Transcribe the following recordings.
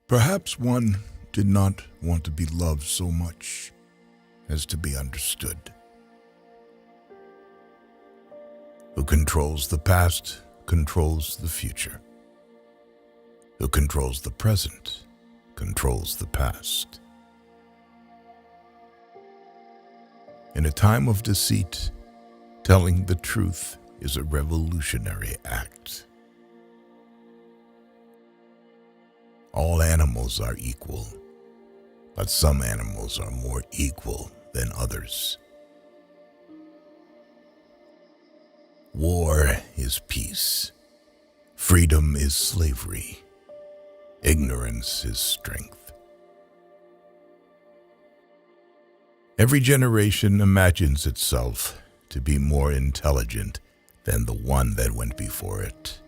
Perhaps one did not want to be loved so much as to be understood. Who controls the past controls the future. Who controls the present controls the past. In a time of deceit, telling the truth is a revolutionary act. All animals are equal, but some animals are more equal than others. War is peace. Freedom is slavery. Ignorance is strength. Every generation imagines itself to be more intelligent than the one that went before it,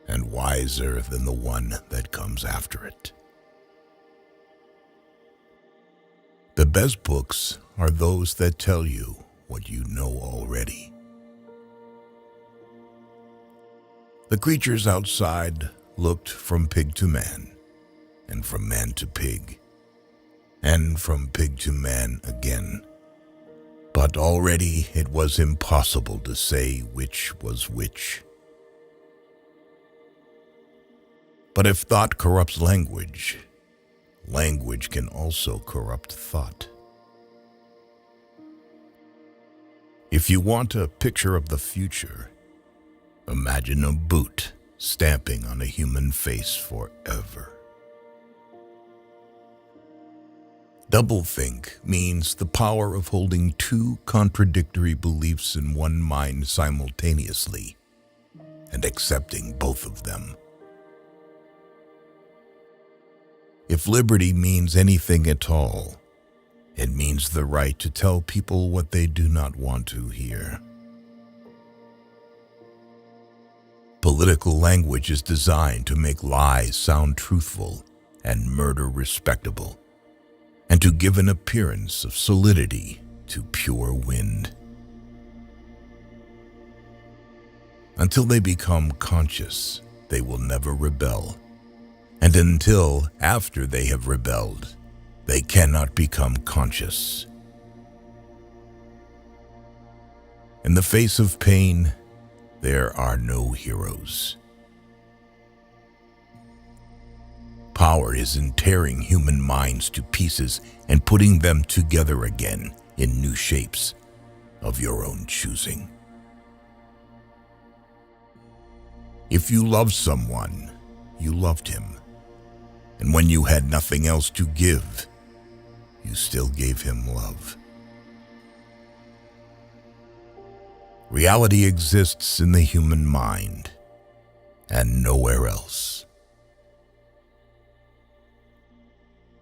and wiser than the one that comes after it. The best books are those that tell you what you know already. The creatures outside looked from pig to man, and from man to pig, and from pig to man again. But already it was impossible to say which was which. But if thought corrupts language, language can also corrupt thought. If you want a picture of the future, imagine a boot stamping on a human face forever. Doublethink means the power of holding two contradictory beliefs in one mind simultaneously and accepting both of them. If liberty means anything at all, it means the right to tell people what they do not want to hear. Political language is designed to make lies sound truthful and murder respectable, and to give an appearance of solidity to pure wind. Until they become conscious, they will never rebel. And until after they have rebelled, they cannot become conscious. In the face of pain, there are no heroes. Power is in tearing human minds to pieces and putting them together again in new shapes of your own choosing. If you love someone, you loved him. And when you had nothing else to give, you still gave him love. Reality exists in the human mind and nowhere else.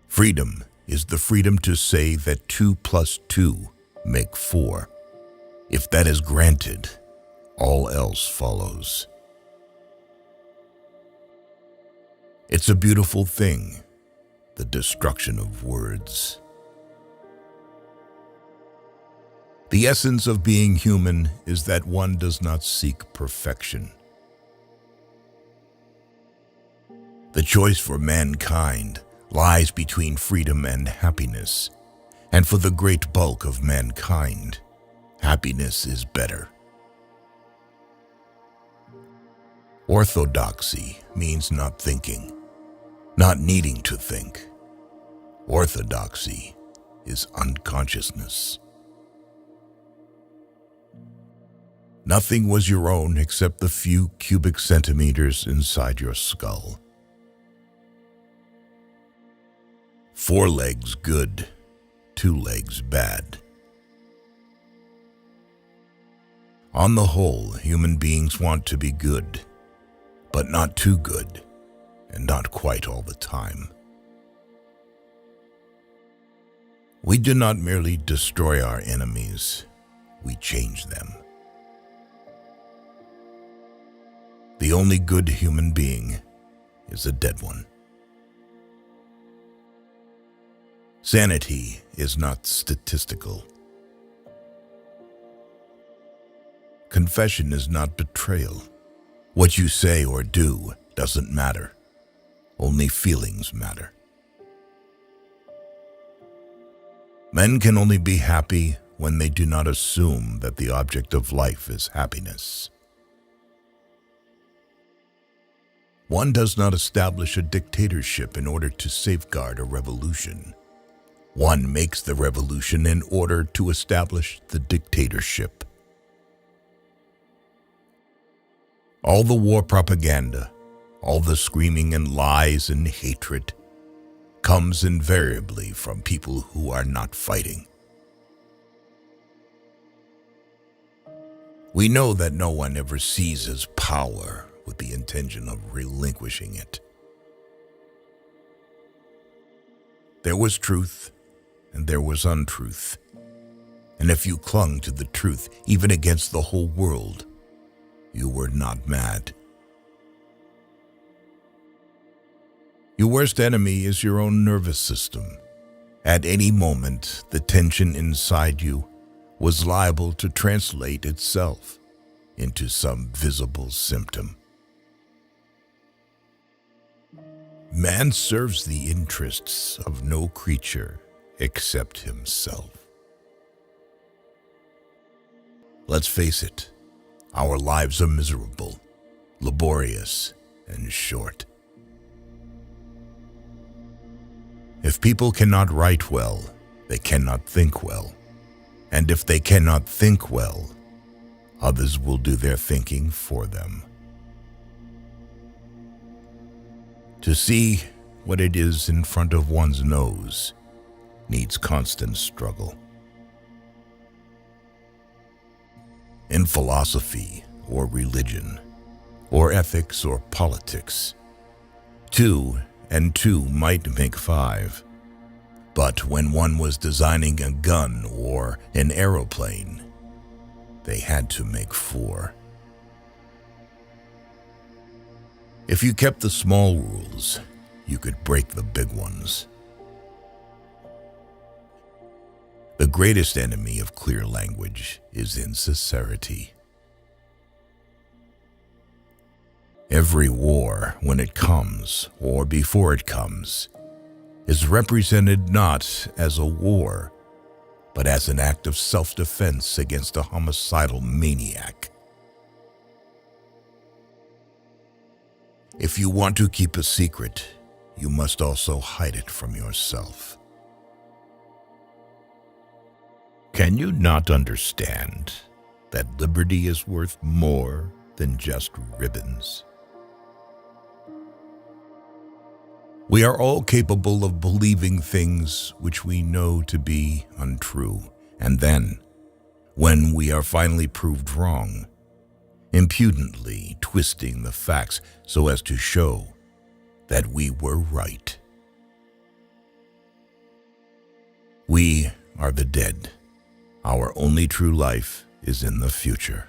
Freedom is the freedom to say that 2 + 2 make 4. If that is granted, all else follows. It's a beautiful thing, the destruction of words. The essence of being human is that one does not seek perfection. The choice for mankind lies between freedom and happiness, and for the great bulk of mankind, happiness is better. Orthodoxy means not thinking, not needing to think. Orthodoxy is unconsciousness. Nothing was your own except the few cubic centimeters inside your skull. 4 legs good, 2 legs bad. On the whole, human beings want to be good, but not too good, and not quite all the time. We do not merely destroy our enemies, we change them. The only good human being is a dead one. Sanity is not statistical. Confession is not betrayal. What you say or do doesn't matter. Only feelings matter. Men can only be happy when they do not assume that the object of life is happiness. One does not establish a dictatorship in order to safeguard a revolution. One makes the revolution in order to establish the dictatorship. All the war propaganda, all the screaming and lies and hatred comes invariably from people who are not fighting. We know that no one ever seizes power with the intention of relinquishing it. There was truth and there was untruth. And if you clung to the truth, even against the whole world, you were not mad. Your worst enemy is your own nervous system. At any moment, the tension inside you was liable to translate itself into some visible symptom. Man serves the interests of no creature except himself. Let's face it, our lives are miserable, laborious, and short. If people cannot write well, they cannot think well. And if they cannot think well, others will do their thinking for them. To see what it is in front of one's nose needs constant struggle. In philosophy or religion or ethics or politics, 2 and 2 might make 5. But when one was designing a gun or an aeroplane, they had to make 4. If you kept the small rules, you could break the big ones. The greatest enemy of clear language is insincerity. Every war, when it comes, or before it comes, is represented not as a war, but as an act of self-defense against a homicidal maniac. If you want to keep a secret, you must also hide it from yourself. Can you not understand that liberty is worth more than just ribbons? We are all capable of believing things which we know to be untrue, and then, when we are finally proved wrong, impudently twisting the facts so as to show that we were right. We are the dead. Our only true life is in the future.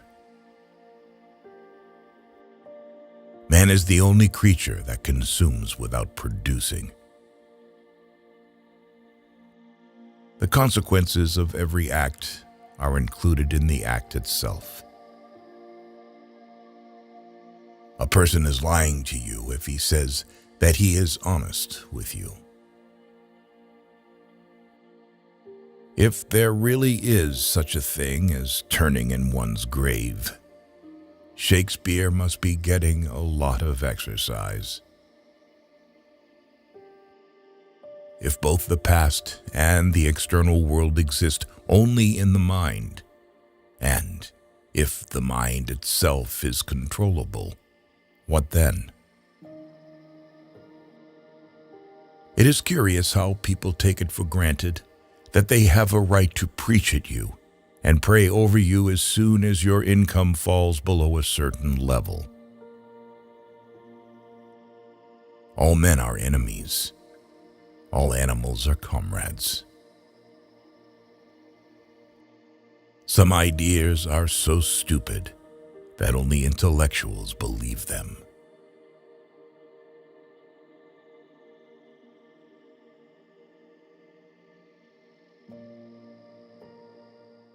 Man is the only creature that consumes without producing. The consequences of every act are included in the act itself. A person is lying to you if he says that he is honest with you. If there really is such a thing as turning in one's grave, Shakespeare must be getting a lot of exercise. If both the past and the external world exist only in the mind, and if the mind itself is controllable, what then? It is curious how people take it for granted that they have a right to preach at you and pray over you as soon as your income falls below a certain level. All men are enemies. All animals are comrades. Some ideas are so stupid that only intellectuals believe them.